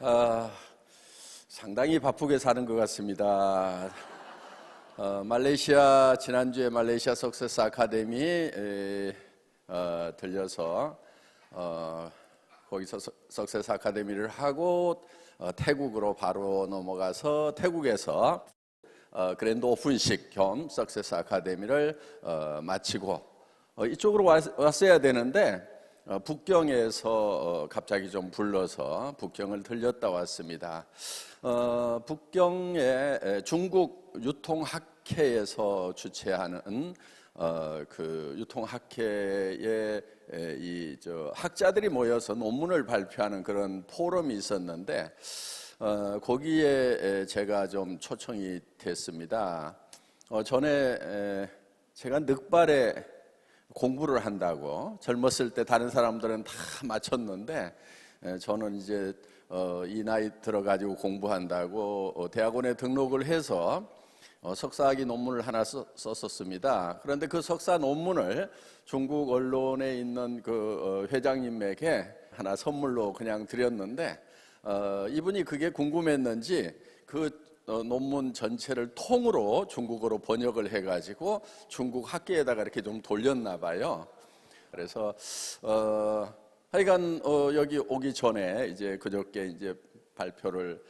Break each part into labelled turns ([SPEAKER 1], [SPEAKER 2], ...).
[SPEAKER 1] 아, 상당히 바쁘게 사는 것 같습니다. 말레이시아 지난주에 말레이시아 석세스 아카데미에 들려서 거기서 석세스 아카데미를 하고 태국으로 바로 넘어가서 태국에서 그랜드 오픈식 겸 석세스 아카데미를 마치고 이쪽으로 왔어야 되는데 북경에서 갑자기 좀 불러서 북경을 들렸다 왔습니다. 북경의 중국 유통학회에서 주최하는 그 유통학회에 학자들이 모여서 논문을 발표하는 그런 포럼이 있었는데 거기에 제가 좀 초청이 됐습니다. 전에 제가 늑발에 공부를 한다고 젊었을 때 다른 사람들은 다 마쳤는데 저는 이제 이 나이 들어가지고 공부한다고 대학원에 등록을 해서 석사학위 논문을 하나 썼었습니다. 그런데 그 석사 논문을 중국 언론에 있는 그 회장님에게 하나 선물로 그냥 드렸는데 이분이 그게 궁금했는지 그 논문 전체를 통으로 중국어로 번역을 해가지고 중국 학계에다가 이렇게 좀 돌렸나 봐요. 그래서 하여간 여기 오기 전에 이제 그저께 이제 발표를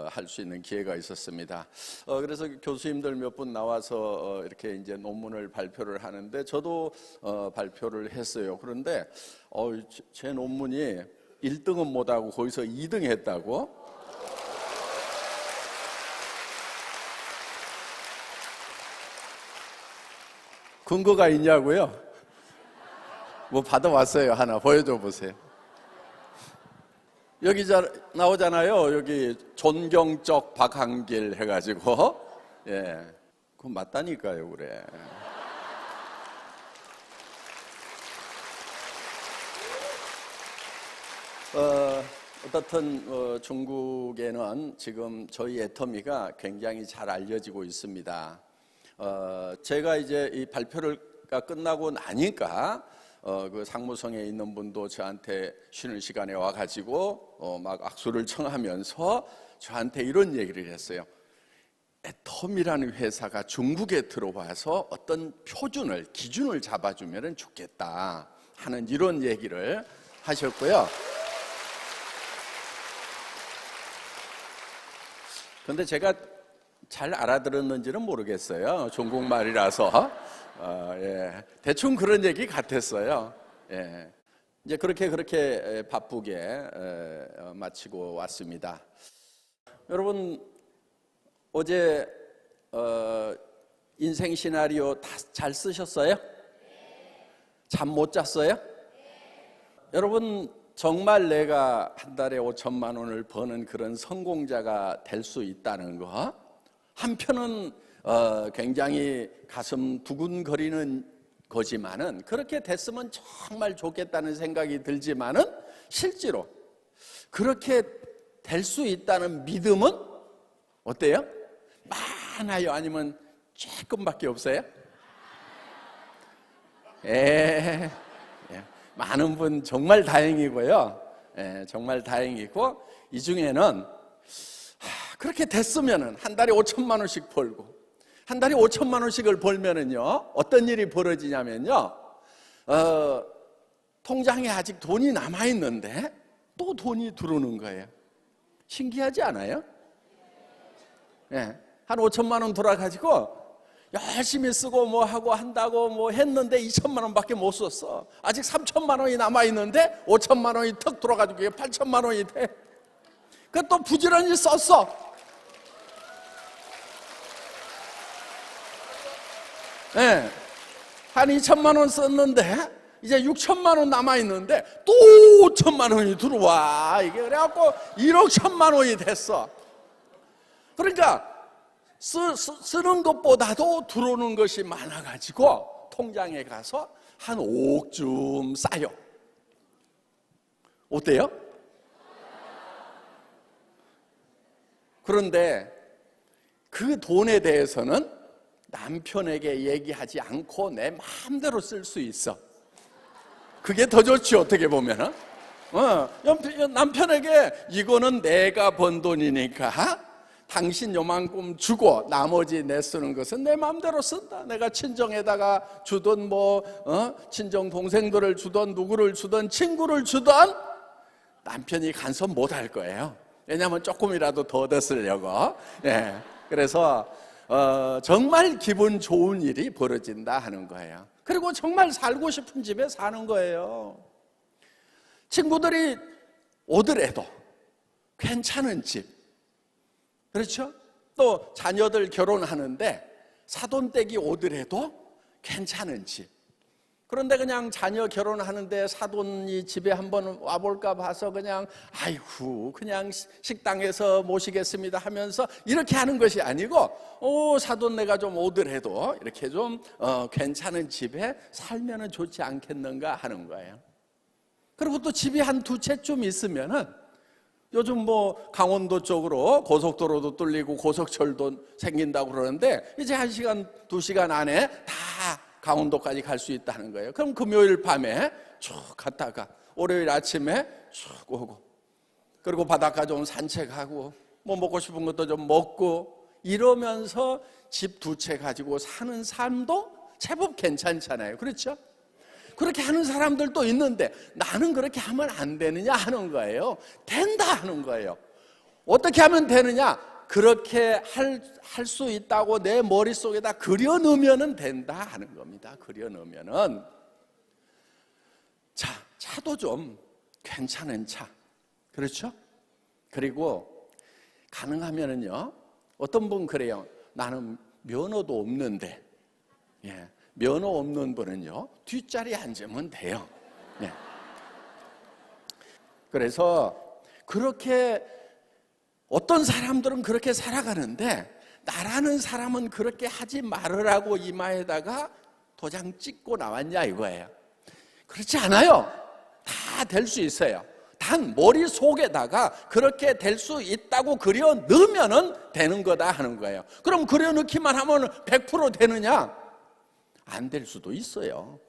[SPEAKER 1] 할 수 있는 기회가 있었습니다. 그래서 교수님들 몇 분 나와서 이렇게 이제 논문을 발표를 하는데 저도 발표를 했어요. 그런데 제 논문이 1등은 못하고 거기서 2등 했다고. 근거가 있냐고요? 뭐 받아왔어요. 하나 보여줘 보세요. 여기 나오잖아요. 여기 존경적 박한길 해가지고 예, 그거 맞다니까요. 그래. 어떻든 중국에는 지금 저희 애터미가 굉장히 잘 알려지고 있습니다. 제가 이제 이 발표가 끝나고 나니까 그 상무성에 있는 분도 저한테 쉬는 시간에 와가지고 막 악수를 청하면서 저한테 이런 얘기를 했어요. 애텀이라는 회사가 중국에 들어와서 어떤 표준을 기준을 잡아주면 좋겠다 하는 이런 얘기를 하셨고요. 그런데 제가 잘 알아들었는지는 모르겠어요. 중국말이라서. 예. 대충 그런 얘기 같았어요. 예. 이제 그렇게 바쁘게 마치고 왔습니다. 여러분, 어제 인생 시나리오 다 잘 쓰셨어요? 잠 못 잤어요? 여러분, 정말 내가 한 달에 5천만 원을 버는 그런 성공자가 될 수 있다는 거, 한편은 굉장히 가슴 두근거리는 거지만은 그렇게 됐으면 정말 좋겠다는 생각이 들지만은 실제로 그렇게 될 수 있다는 믿음은 어때요? 많아요? 아니면 조금밖에 없어요? 많은 분 정말 다행이고요. 정말 다행이고 이 중에는 그렇게 됐으면은 한 달에 5천만 원씩 벌고 한 달에 5천만 원씩을 벌면은요 어떤 일이 벌어지냐면요 통장에 아직 돈이 남아 있는데 또 돈이 들어오는 거예요. 신기하지 않아요? 한 5천만 원 돌아가지고 열심히 쓰고 뭐 하고 한다고 뭐 했는데 2천만 원밖에 못 썼어. 아직 3천만 원이 남아 있는데 5천만 원이 턱 돌아가지고 8천만 원이 돼. 그 또 부지런히 썼어. 한 2천만 원 썼는데 이제 6천만 원 남아있는데 또 5천만 원이 들어와. 이게 그래갖고 1억 1천만 원이 됐어. 그러니까 쓰는 것보다도 들어오는 것이 많아가지고 통장에 가서 한 5억쯤 쌓여. 어때요? 그런데 그 돈에 대해서는 남편에게 얘기하지 않고 내 마음대로 쓸 수 있어. 그게 더 좋지 어떻게 보면은. 남편에게 이거는 내가 번 돈이니까 당신 요만큼 주고 나머지 내 쓰는 것은 내 마음대로 쓴다. 내가 친정에다가 주던 친정 동생들을 주던 누구를 주던 친구를 주던 남편이 간섭 못 할 거예요. 왜냐하면 조금이라도 더 얻으려고. 예. 그래서 정말 기분 좋은 일이 벌어진다 하는 거예요. 그리고 정말 살고 싶은 집에 사는 거예요. 친구들이 오더라도 괜찮은 집. 그렇죠? 또 자녀들 결혼하는데 사돈댁이 오더라도 괜찮은 집. 그런데 그냥 자녀 결혼하는데 사돈이 집에 한번 와볼까 봐서 그냥 아이고 그냥 식당에서 모시겠습니다 하면서 이렇게 하는 것이 아니고 사돈네가 좀 오더라도 이렇게 좀 괜찮은 집에 살면은 좋지 않겠는가 하는 거예요. 그리고 또 집이 한 두 채쯤 있으면은 요즘 강원도 쪽으로 고속도로도 뚫리고 고속철도 생긴다고 그러는데 이제 1시간, 2시간 안에 다 강원도까지 갈 수 있다는 거예요. 그럼 금요일 밤에 쭉 갔다가 월요일 아침에 쭉 오고, 그리고 바닷가 좀 산책하고 먹고 싶은 것도 좀 먹고 이러면서 집 두 채 가지고 사는 삶도 제법 괜찮잖아요. 그렇죠? 그렇게 하는 사람들도 있는데 나는 그렇게 하면 안 되느냐 하는 거예요. 된다 하는 거예요. 어떻게 하면 되느냐? 그렇게 할 수 있다고 내 머릿속에다 그려넣으면 된다 하는 겁니다. 그려넣으면은. 자, 차도 좀 괜찮은 차. 그렇죠? 그리고 가능하면은요, 어떤 분 그래요. 나는 면허도 없는데, 면허 없는 분은요, 뒷자리에 앉으면 돼요. 그래서 그렇게 어떤 사람들은 그렇게 살아가는데 나라는 사람은 그렇게 하지 말으라고 이마에다가 도장 찍고 나왔냐 이거예요. 그렇지 않아요. 다 될 수 있어요. 단 머릿속에다가 그렇게 될 수 있다고 그려 넣으면 되는 거다 하는 거예요. 그럼 그려 넣기만 하면 100% 되느냐? 안 될 수도 있어요.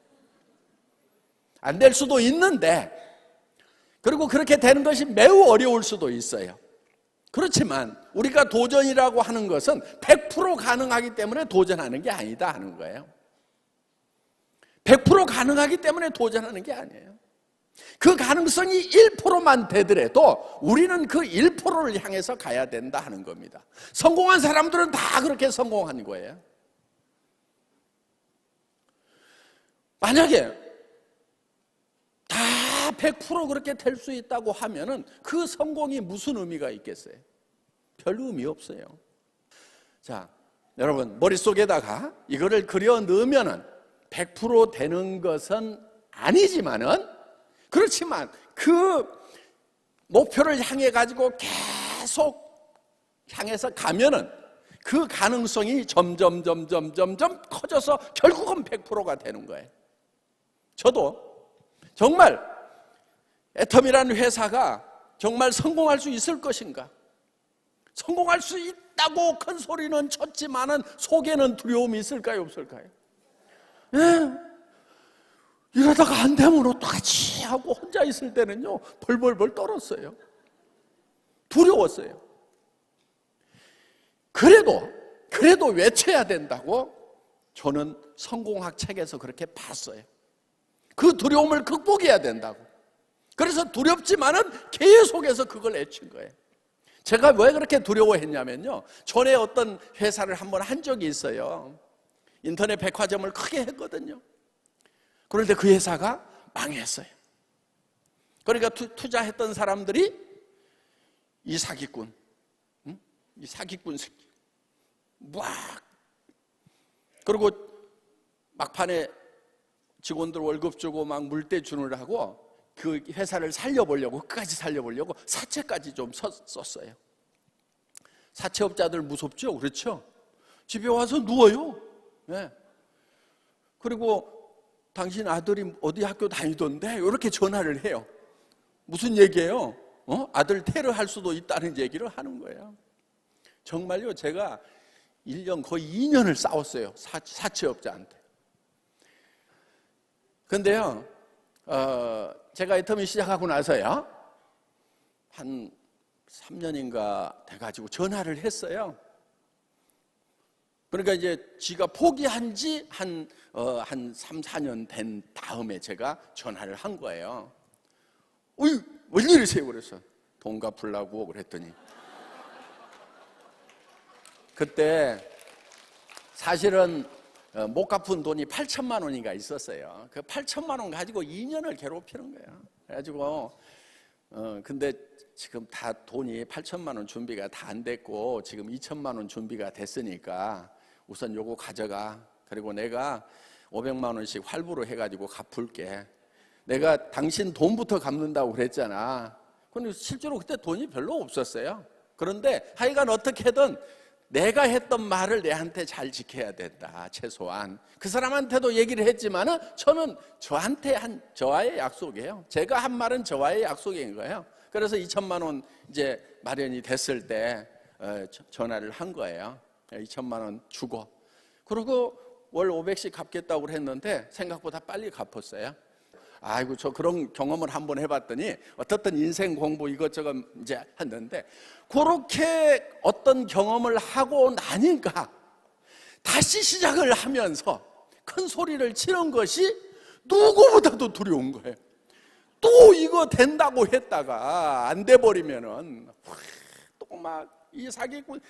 [SPEAKER 1] 안 될 수도 있는데, 그리고 그렇게 되는 것이 매우 어려울 수도 있어요. 그렇지만 우리가 도전이라고 하는 것은 100% 가능하기 때문에 도전하는 게 아니다 하는 거예요. 100% 가능하기 때문에 도전하는 게 아니에요. 그 가능성이 1%만 되더라도 우리는 그 1%를 향해서 가야 된다 하는 겁니다. 성공한 사람들은 다 그렇게 성공한 거예요. 만약에 다 100% 그렇게 될 수 있다고 하면은 그 성공이 무슨 의미가 있겠어요? 별 의미 없어요. 자, 여러분 머릿속에다가 이거를 그려 넣으면은 100% 되는 것은 아니지만은, 그렇지만 그 목표를 향해 가지고 계속 향해서 가면은 그 가능성이 점점 커져서 결국은 100%가 되는 거예요. 저도 정말 애텀이라는 회사가 정말 성공할 수 있을 것인가? 성공할 수 있다고 큰 소리는 쳤지만은 속에는 두려움이 있을까요, 없을까요? 이러다가 안 되면 어떡하지 하고 혼자 있을 때는요, 벌벌벌 떨었어요. 두려웠어요. 그래도 외쳐야 된다고 저는 성공학 책에서 그렇게 봤어요. 그 두려움을 극복해야 된다고. 그래서 두렵지만은 계속해서 그걸 외친 거예요. 제가 왜 그렇게 두려워했냐면요, 전에 어떤 회사를 한번 한 적이 있어요. 인터넷 백화점을 크게 했거든요. 그런데 그 회사가 망했어요. 그러니까 투자했던 사람들이 이 사기꾼 새끼 막, 그리고 막판에 직원들 월급 주고 막 물대 주느라고 그 회사를 살려보려고, 끝까지 살려보려고 사채까지 좀 썼어요. 사채업자들 무섭죠? 그렇죠? 집에 와서 누워요. 그리고 당신 아들이 어디 학교 다니던데 이렇게 전화를 해요. 무슨 얘기예요? 아들 테러할 수도 있다는 얘기를 하는 거예요. 정말요, 제가 1년 거의 2년을 싸웠어요. 사채업자한테. 근데요, 제가 애터미 시작하고 나서요, 한 3년인가 돼가지고 전화를 했어요. 그러니까 이제 지가 포기한 지 한 3, 4년 된 다음에 제가 전화를 한 거예요. 어이, 웬일이세요? 그래서 돈 갚으려고 그랬더니, 그때 사실은 못 갚은 돈이 8천만 원인가 있었어요. 그 8천만 원 가지고 2년을 괴롭히는 거예요. 그래가지고 근데 지금 다 돈이 8천만 원 준비가 다 안 됐고 지금 2천만 원 준비가 됐으니까 우선 요거 가져가. 그리고 내가 500만 원씩 활부로 해가지고 갚을게. 내가 당신 돈부터 갚는다고 그랬잖아. 근데 실제로 그때 돈이 별로 없었어요. 그런데 하여간 어떻게든 내가 했던 말을 내한테 잘 지켜야 된다. 최소한 그 사람한테도 얘기를 했지만은 저는 저한테 한 저와의 약속이에요. 제가 한 말은 저와의 약속인 거예요. 그래서 2천만 원 이제 마련이 됐을 때 전화를 한 거예요. 2천만 원 주고, 그리고 월 500씩 갚겠다고 했는데 생각보다 빨리 갚았어요. 아이고, 저 그런 경험을 한번 해봤더니 어떻든 인생 공부 이것저것 이제 했는데, 그렇게 어떤 경험을 하고 나니까 다시 시작을 하면서 큰 소리를 치는 것이 누구보다도 두려운 거예요. 또 이거 된다고 했다가 안 돼버리면은 또 막 이 사기꾼,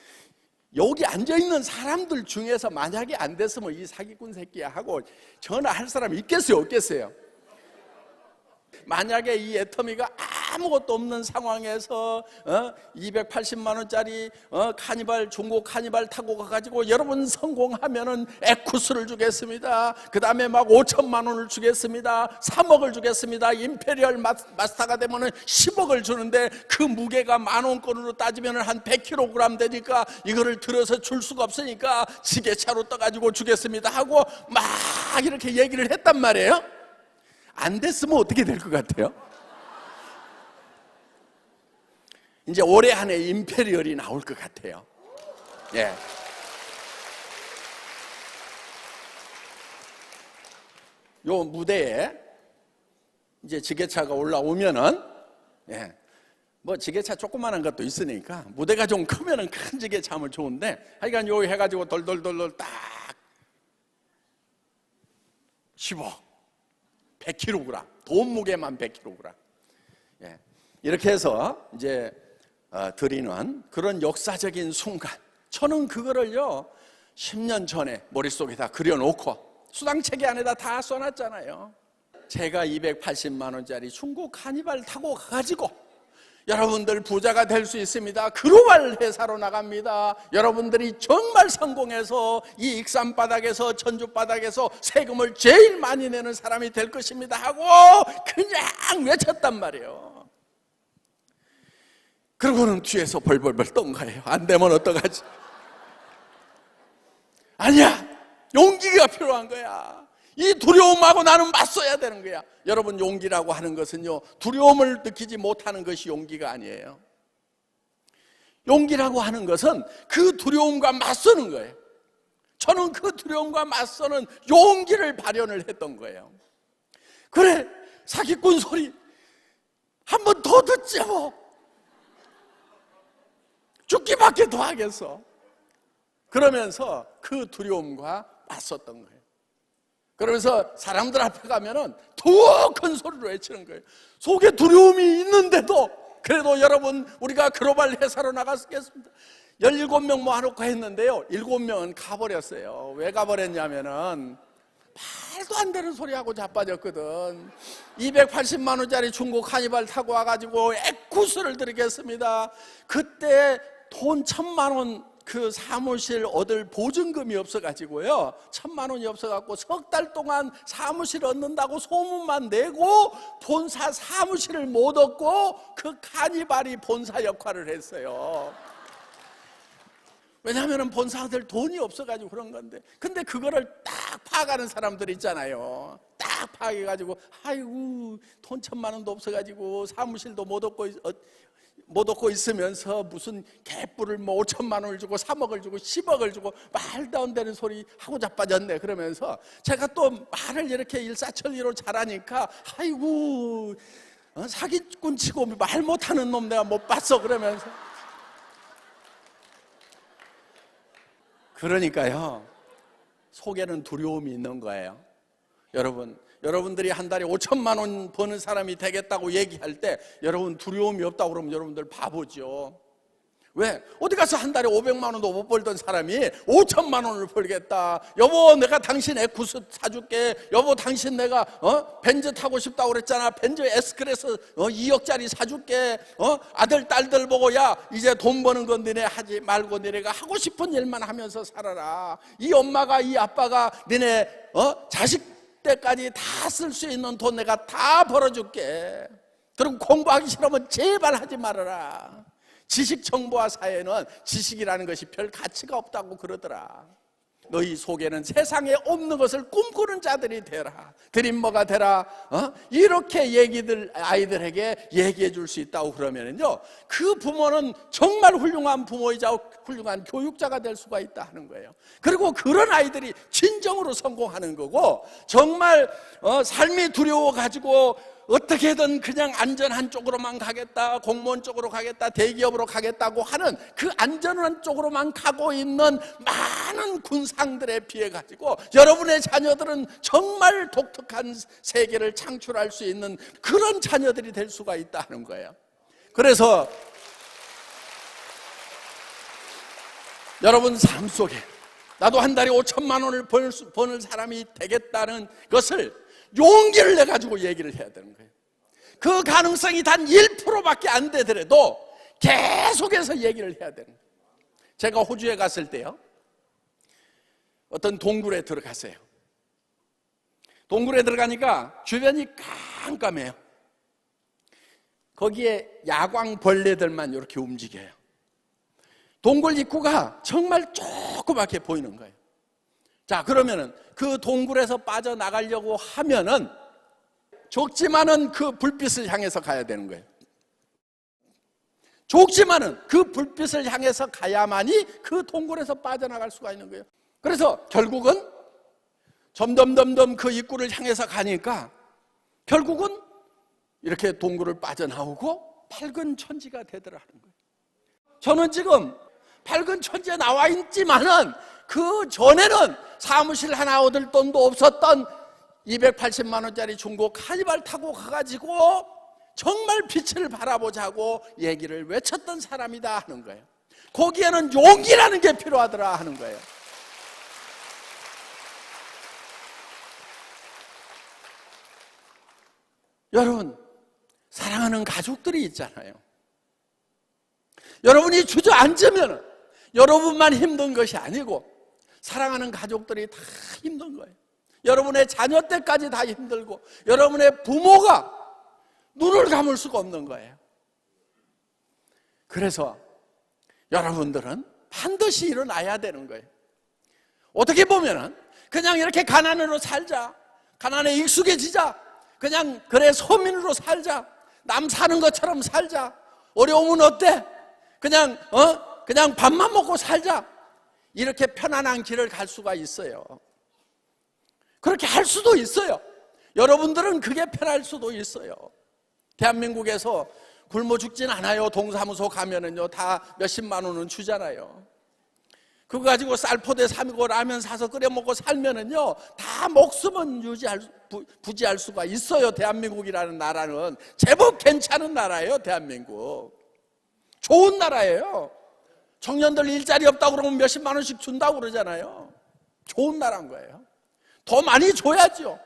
[SPEAKER 1] 여기 앉아있는 사람들 중에서 만약에 안 됐으면 이 사기꾼 새끼야 하고 전화할 사람이 있겠어요, 없겠어요? 만약에 이 애터미가 아무것도 없는 상황에서 280만 원짜리 중고 카니발 타고 가가지고 여러분 성공하면은 에쿠스를 주겠습니다. 그 다음에 막 5천만 원을 주겠습니다. 3억을 주겠습니다. 임페리얼 마스터가 되면은 10억을 주는데 그 무게가 만원권으로 따지면은 한 100kg 되니까 이거를 들어서 줄 수가 없으니까 지게차로 떠가지고 주겠습니다 하고 막 이렇게 얘기를 했단 말이에요. 안 됐으면 어떻게 될 것 같아요? 이제 올해 안에 임페리얼이 나올 것 같아요. 예. 요 무대에 이제 지게차가 올라오면은, 예, 뭐 지게차 조그만한 것도 있으니까 무대가 좀 크면은 큰 지게차 하면 좋은데, 하여간 요 해가지고 돌돌돌돌 딱 10억 100kg, 돈 무게만 100kg. 예. 이렇게 해서 이제 드리는 그런 역사적인 순간, 저는 그거를요 10년 전에 머릿속에다 그려놓고 수당체계 안에다 다 써놨잖아요. 제가 280만 원짜리 중고 카니발 타고 가가지고 여러분들 부자가 될 수 있습니다. 글로벌 회사로 나갑니다. 여러분들이 정말 성공해서 이 익산 바닥에서 전주 바닥에서 세금을 제일 많이 내는 사람이 될 것입니다 하고 그냥 외쳤단 말이에요. 그러고는 뒤에서 벌벌벌 떤 거예요. 안 되면 어떡하지? 아니야, 용기가 필요한 거야. 이 두려움하고 나는 맞서야 되는 거야. 여러분, 용기라고 하는 것은요, 두려움을 느끼지 못하는 것이 용기가 아니에요. 용기라고 하는 것은 그 두려움과 맞서는 거예요. 저는 그 두려움과 맞서는 용기를 발현을 했던 거예요. 그래, 사기꾼 소리 한 번 더 듣지 뭐. 죽기밖에 더 하겠어. 그러면서 그 두려움과 맞섰던 거예요. 그러면서 사람들 앞에 가면은 더 큰 소리로 외치는 거예요. 속에 두려움이 있는데도 그래도 여러분, 우리가 글로벌 회사로 나갔겠습니다. 17명 모아놓고 했는데요, 7명은 가버렸어요. 왜 가버렸냐면은 말도 안 되는 소리하고 자빠졌거든. 280만 원짜리 중고 카니발 타고 와가지고 에쿠스를 드리겠습니다. 그때 돈 1,000만 원 그 사무실 얻을 보증금이 없어가지고요, 1,000만 원이 없어갖고 석 달 동안 사무실 얻는다고 소문만 내고 본사 사무실을 못 얻고 그 카니발이 본사 역할을 했어요. 왜냐하면 본사들 돈이 없어가지고 그런 건데, 근데 그거를 딱 파악하는 사람들 있잖아요. 딱 파악해가지고 아이고 돈 1,000만 원도 없어가지고 사무실도 못 얻고 못 얻고 있으면서 무슨 갯불을 뭐 5천만 원을 주고 3억을 주고 10억을 주고 말도 안 되는 소리 하고 자빠졌네. 그러면서 제가 또 말을 이렇게 일사천리로 잘하니까 아이고 사기꾼 치고 말 못하는 놈 내가 못 봤어. 그러면서 그러니까요, 속에는 두려움이 있는 거예요. 여러분들이 한 달에 5천만 원 버는 사람이 되겠다고 얘기할 때 여러분 두려움이 없다고 그러면 여러분들 바보죠. 왜? 어디 가서 한 달에 500만 원도 못 벌던 사람이 5천만 원을 벌겠다. 여보 내가 당신 에쿠스 사줄게. 여보 당신 내가 벤츠 타고 싶다고 그랬잖아. 벤츠 S클래스 2억짜리 사줄게. 아들 딸들 보고 야 이제 돈 버는 건 너네 하지 말고 너네가 하고 싶은 일만 하면서 살아라. 이 엄마가 이 아빠가 너네 자식 때까지 다 쓸 수 있는 돈 내가 다 벌어줄게. 그리고 공부하기 싫으면 제발 하지 말아라. 지식 정보화 사회는 지식이라는 것이 별 가치가 없다고 그러더라. 너희 속에는 세상에 없는 것을 꿈꾸는 자들이 되라. 드림머가 되라. 이렇게 아이들에게 얘기해 줄 수 있다고 그러면요, 그 부모는 정말 훌륭한 부모이자 훌륭한 교육자가 될 수가 있다 하는 거예요. 그리고 그런 아이들이 진정으로 성공하는 거고, 정말 삶이 두려워가지고 어떻게든 그냥 안전한 쪽으로만 가겠다, 공무원 쪽으로 가겠다, 대기업으로 가겠다고 하는 그 안전한 쪽으로만 가고 있는 많은 군상들에 비해 가지고 여러분의 자녀들은 정말 독특한 세계를 창출할 수 있는 그런 자녀들이 될 수가 있다는 거예요. 그래서 여러분 삶 속에 나도 한 달에 5천만 원을 버는 사람이 되겠다는 것을 용기를 내가지고 얘기를 해야 되는 거예요. 그 가능성이 단 1%밖에 안 되더라도 계속해서 얘기를 해야 되는 거예요. 제가 호주에 갔을 때요, 어떤 동굴에 들어갔어요. 동굴에 들어가니까 주변이 깜깜해요. 거기에 야광벌레들만 이렇게 움직여요. 동굴 입구가 정말 조그맣게 보이는 거예요. 자, 그러면은 그 동굴에서 빠져나가려고 하면은 좁지만은 그 불빛을 향해서 가야 되는 거예요. 좁지만은 그 불빛을 향해서 가야만이 그 동굴에서 빠져나갈 수가 있는 거예요. 그래서 결국은 점점 그 입구를 향해서 가니까 결국은 이렇게 동굴을 빠져나오고 밝은 천지가 되더라는 거예요. 저는 지금 밝은 천지에 나와 있지만은 그 전에는 사무실 하나 얻을 돈도 없었던 280만 원짜리 중고 카니발 타고 가가지고 정말 빛을 바라보자고 얘기를 외쳤던 사람이다 하는 거예요. 거기에는 용기라는 게 필요하더라 하는 거예요. 여러분, 사랑하는 가족들이 있잖아요. 여러분이 주저앉으면 여러분만 힘든 것이 아니고 사랑하는 가족들이 다 힘든 거예요. 여러분의 자녀 때까지 다 힘들고 여러분의 부모가 눈을 감을 수가 없는 거예요. 그래서 여러분들은 반드시 일어나야 되는 거예요. 어떻게 보면은 그냥 이렇게 가난으로 살자, 가난에 익숙해지자, 그냥 그래 서민으로 살자, 남 사는 것처럼 살자, 어려우면 어때? 그냥 밥만 먹고 살자, 이렇게 편안한 길을 갈 수가 있어요. 그렇게 할 수도 있어요. 여러분들은 그게 편할 수도 있어요. 대한민국에서 굶어 죽진 않아요. 동사무소 가면은요 다 몇십만 원은 주잖아요. 그거 가지고 쌀포대 사고 라면 사서 끓여 먹고 살면은요 다 목숨은 부지할 수가 있어요. 대한민국이라는 나라는 제법 괜찮은 나라예요. 대한민국 좋은 나라예요. 청년들 일자리 없다고 그러면 몇십만 원씩 준다고 그러잖아요. 좋은 나라인 거예요. 더 많이 줘야죠.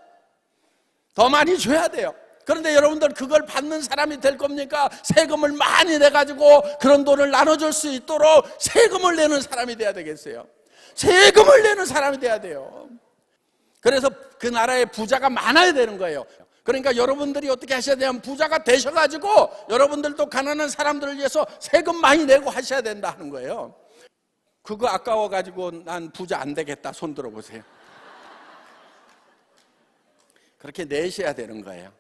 [SPEAKER 1] 더 많이 줘야 돼요. 그런데 여러분들 그걸 받는 사람이 될 겁니까? 세금을 많이 내가지고 그런 돈을 나눠줄 수 있도록 세금을 내는 사람이 돼야 되겠어요. 세금을 내는 사람이 돼야 돼요. 그래서 그 나라에 부자가 많아야 되는 거예요. 그러니까 여러분들이 어떻게 하셔야 되냐면 부자가 되셔가지고 여러분들도 가난한 사람들을 위해서 세금 많이 내고 하셔야 된다 하는 거예요. 그거 아까워가지고 난 부자 안 되겠다 손 들어보세요. 그렇게 내셔야 되는 거예요.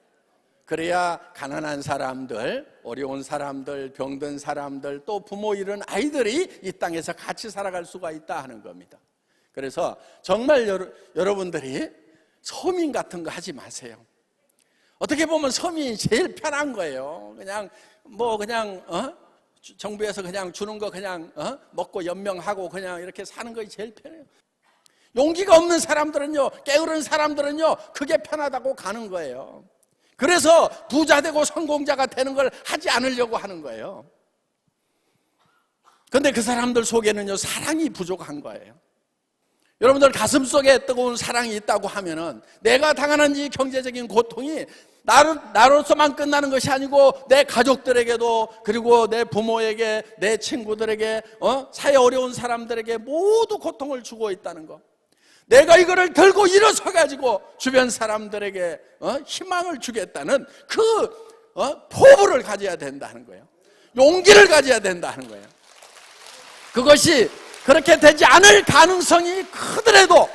[SPEAKER 1] 그래야 가난한 사람들, 어려운 사람들, 병든 사람들, 또 부모 잃은 아이들이 이 땅에서 같이 살아갈 수가 있다 하는 겁니다. 그래서 정말 여러분들이 서민 같은 거 하지 마세요. 어떻게 보면 서민이 제일 편한 거예요. 그냥 정부에서 그냥 주는 거 그냥 먹고 연명하고 그냥 이렇게 사는 것이 제일 편해요. 용기가 없는 사람들은요, 게으른 사람들은요, 그게 편하다고 가는 거예요. 그래서 부자 되고 성공자가 되는 걸 하지 않으려고 하는 거예요. 그런데 그 사람들 속에는요, 사랑이 부족한 거예요. 여러분들 가슴속에 뜨거운 사랑이 있다고 하면은 내가 당하는 이 경제적인 고통이 나로서만 끝나는 것이 아니고 내 가족들에게도, 그리고 내 부모에게, 내 친구들에게, 사회 어려운 사람들에게 모두 고통을 주고 있다는 거. 내가 이거를 들고 일어서 가지고 주변 사람들에게 희망을 주겠다는 그 포부를 가져야 된다는 거예요. 용기를 가져야 된다는 거예요. 그것이 그렇게 되지 않을 가능성이 크더라도,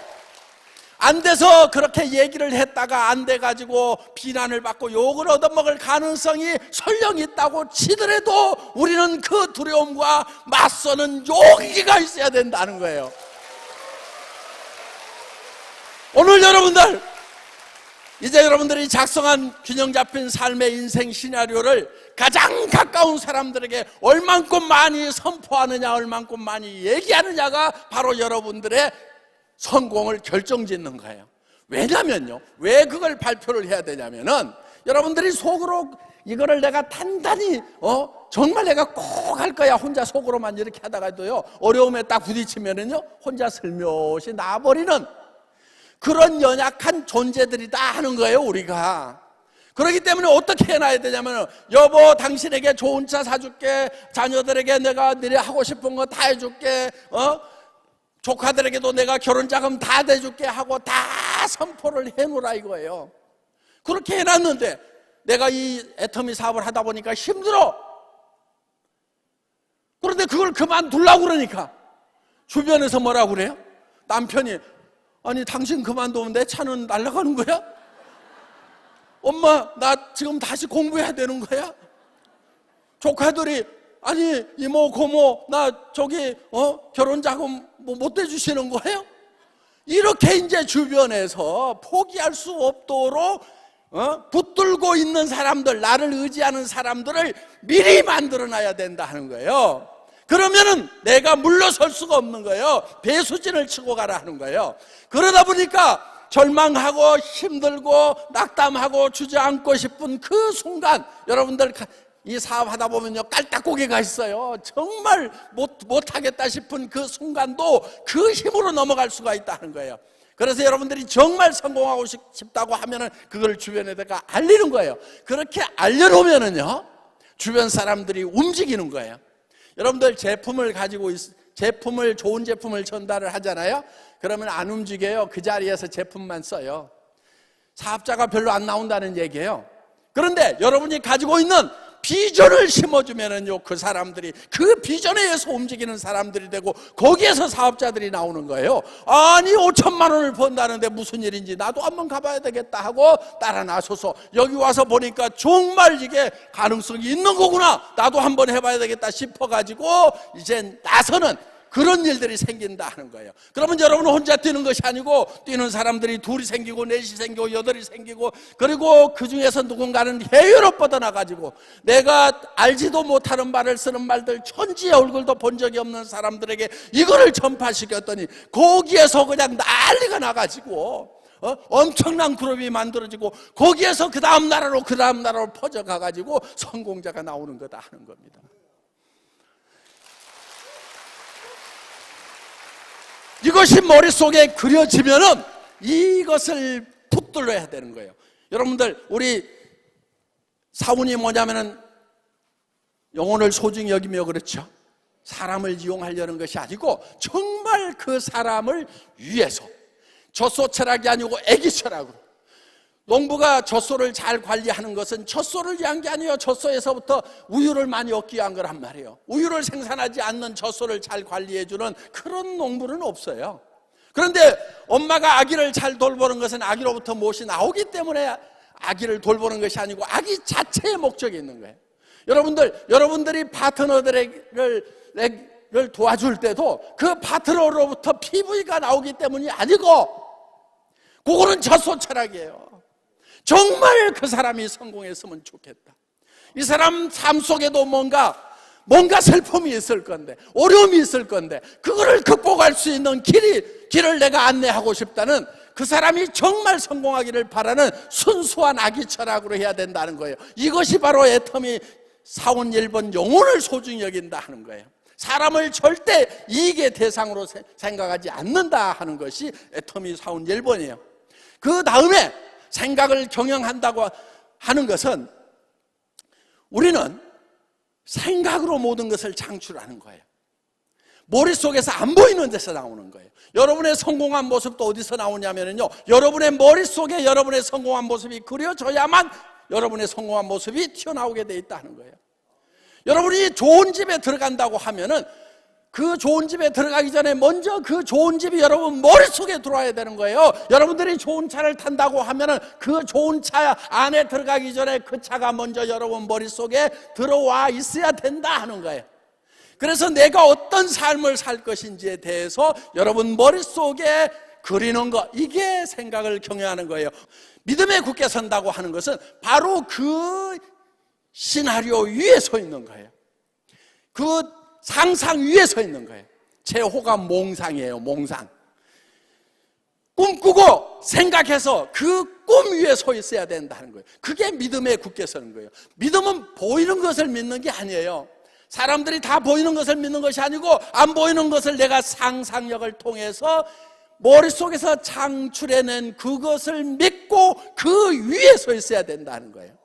[SPEAKER 1] 안 돼서 그렇게 얘기를 했다가 안 돼가지고 비난을 받고 욕을 얻어먹을 가능성이 설령 있다고 치더라도 우리는 그 두려움과 맞서는 용기가 있어야 된다는 거예요. 오늘 여러분들, 이제 여러분들이 작성한 균형 잡힌 삶의 인생 시나리오를 가장 가까운 사람들에게 얼만큼 많이 선포하느냐, 얼만큼 많이 얘기하느냐가 바로 여러분들의 성공을 결정짓는 거예요. 왜냐면요, 왜 그걸 발표를 해야 되냐면은 여러분들이 속으로 이거를 내가 단단히 정말 내가 꼭 할 거야 혼자 속으로만 이렇게 하다가도요, 어려움에 딱 부딪히면은요 혼자 슬며시 나버리는 그런 연약한 존재들이다 하는 거예요, 우리가. 그렇기 때문에 어떻게 해놔야 되냐면, 여보 당신에게 좋은 차 사줄게, 자녀들에게 내가 너네 하고 싶은 거 다 해줄게, 조카들에게도 내가 결혼자금 다 대줄게 하고 다 선포를 해놓으라 이거예요. 그렇게 해놨는데 내가 이 애터미 사업을 하다 보니까 힘들어. 그런데 그걸 그만두려고 그러니까 주변에서 뭐라고 그래요? 남편이, 아니 당신 그만두면 내 차는 날아가는 거야? 엄마 나 지금 다시 공부해야 되는 거야? 조카들이, 아니 이모 고모 나 저기 결혼자금 못 대주시는 거예요? 이렇게 이제 주변에서 포기할 수 없도록 붙들고 있는 사람들, 나를 의지하는 사람들을 미리 만들어놔야 된다 하는 거예요. 그러면은 내가 물러설 수가 없는 거예요. 배수진을 치고 가라 하는 거예요. 그러다 보니까 절망하고 힘들고 낙담하고 주저앉고 싶은 그 순간, 여러분들 이 사업하다 보면요 깔딱고개가 있어요. 정말 못하겠다 싶은 그 순간도 그 힘으로 넘어갈 수가 있다는 거예요. 그래서 여러분들이 정말 성공하고 싶다고 하면은 그걸 주변에다가 알리는 거예요. 그렇게 알려놓으면은요 주변 사람들이 움직이는 거예요. 여러분들 제품을 가지고 좋은 제품을 전달을 하잖아요. 그러면 안 움직여요. 그 자리에서 제품만 써요. 사업자가 별로 안 나온다는 얘기예요. 그런데 여러분이 가지고 있는 비전을 심어주면은요, 그 사람들이 그 비전에 의해서 움직이는 사람들이 되고 거기에서 사업자들이 나오는 거예요. 아니 5천만 원을 번다는데 무슨 일인지 나도 한번 가봐야 되겠다 하고 따라 나서서 여기 와서 보니까 정말 이게 가능성이 있는 거구나, 나도 한번 해봐야 되겠다 싶어가지고 이제 나서는 그런 일들이 생긴다 하는 거예요. 그러면 여러분은 혼자 뛰는 것이 아니고 뛰는 사람들이 둘이 생기고 넷이 생기고 여덟이 생기고, 그리고 그 중에서 누군가는 해외로 뻗어나가지고 내가 알지도 못하는 말을 쓰는 말들, 천지의 얼굴도 본 적이 없는 사람들에게 이거를 전파시켰더니 거기에서 그냥 난리가 나가지고 엄청난 그룹이 만들어지고 거기에서 그 다음 나라로 퍼져가가지고 성공자가 나오는 거다 하는 겁니다. 이것이 머릿속에 그려지면은 이것을 붙들어야 되는 거예요. 여러분들, 우리 사원이 뭐냐면은 영혼을 소중히 여기며, 그렇죠? 사람을 이용하려는 것이 아니고 정말 그 사람을 위해서, 젖소 철학이 아니고 애기 철학으로. 농부가 젖소를 잘 관리하는 것은 젖소를 위한 게 아니에요. 젖소에서부터 우유를 많이 얻기 위한 거란 말이에요. 우유를 생산하지 않는 젖소를 잘 관리해주는 그런 농부는 없어요. 그런데 엄마가 아기를 잘 돌보는 것은 아기로부터 무엇이 나오기 때문에 아기를 돌보는 것이 아니고 아기 자체의 목적이 있는 거예요. 여러분들이 파트너들을 도와줄 때도 그 파트너로부터 PV가 나오기 때문이 아니고, 그거는 젖소 철학이에요. 정말 그 사람이 성공했으면 좋겠다. 이 사람 삶 속에도 뭔가 슬픔이 있을 건데, 어려움이 있을 건데, 그거를 극복할 수 있는 길을 내가 안내하고 싶다는, 그 사람이 정말 성공하기를 바라는 순수한 아기 철학으로 해야 된다는 거예요. 이것이 바로 애터미 사원 1번 영혼을 소중히 여긴다 하는 거예요. 사람을 절대 이익의 대상으로 생각하지 않는다 하는 것이 애터미 사원 1번이에요. 그 다음에 생각을 경영한다고 하는 것은, 우리는 생각으로 모든 것을 창출하는 거예요. 머릿속에서 안 보이는 데서 나오는 거예요. 여러분의 성공한 모습도 어디서 나오냐면요, 여러분의 머릿속에 여러분의 성공한 모습이 그려져야만 여러분의 성공한 모습이 튀어나오게 돼 있다는 거예요. 여러분이 좋은 집에 들어간다고 하면은 그 좋은 집에 들어가기 전에 먼저 그 좋은 집이 여러분 머릿속에 들어와야 되는 거예요. 여러분들이 좋은 차를 탄다고 하면은 그 좋은 차 안에 들어가기 전에 그 차가 먼저 여러분 머릿속에 들어와 있어야 된다 하는 거예요. 그래서 내가 어떤 삶을 살 것인지에 대해서 여러분 머릿속에 그리는 것, 이게 생각을 경영하는 거예요. 믿음에 굳게 선다고 하는 것은 바로 그 시나리오 위에 서 있는 거예요. 그 상상 위에 서 있는 거예요. 제호가 몽상이에요. 몽상. 꿈꾸고 생각해서 그 꿈 위에 서 있어야 된다는 거예요. 그게 믿음에 굳게 서는 거예요. 믿음은 보이는 것을 믿는 게 아니에요. 사람들이 다 보이는 것을 믿는 것이 아니고, 안 보이는 것을 내가 상상력을 통해서 머릿속에서 창출해낸 그것을 믿고 그 위에 서 있어야 된다는 거예요.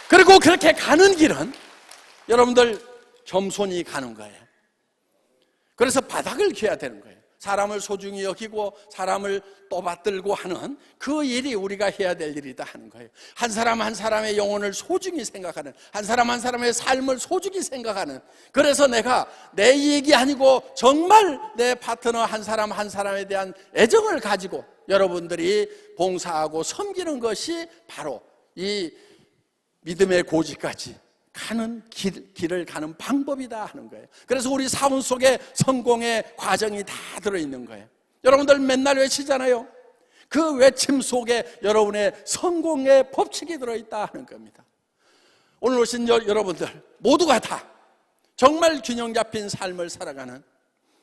[SPEAKER 1] 그리고 그렇게 가는 길은 여러분들 겸손히 가는 거예요. 그래서 바닥을 기해야 되는 거예요. 사람을 소중히 여기고 사람을 떠받들고 하는 그 일이 우리가 해야 될 일이다 하는 거예요. 한 사람 한 사람의 영혼을 소중히 생각하는, 한 사람 한 사람의 삶을 소중히 생각하는, 그래서 내가 내 이익이 아니고 정말 내 파트너 한 사람 한 사람에 대한 애정을 가지고 여러분들이 봉사하고 섬기는 것이 바로 이 믿음의 고지까지 가는 길을 가는 방법이다 하는 거예요. 그래서 우리 사원 속에 성공의 과정이 다 들어있는 거예요. 여러분들 맨날 외치잖아요. 그 외침 속에 여러분의 성공의 법칙이 들어있다 하는 겁니다. 오늘 오신 여러분들 모두가 다 정말 균형 잡힌 삶을 살아가는,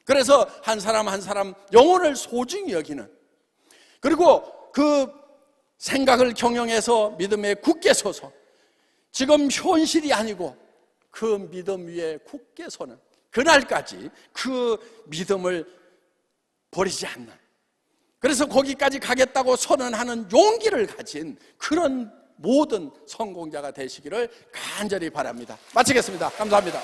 [SPEAKER 1] 그래서 한 사람 한 사람 영혼을 소중히 여기는, 그리고 그 생각을 경영해서 믿음에 굳게 서서 지금 현실이 아니고 그 믿음 위에 굳게 서는 그날까지 그 믿음을 버리지 않는, 그래서 거기까지 가겠다고 선언하는 용기를 가진 그런 모든 성공자가 되시기를 간절히 바랍니다. 마치겠습니다. 감사합니다.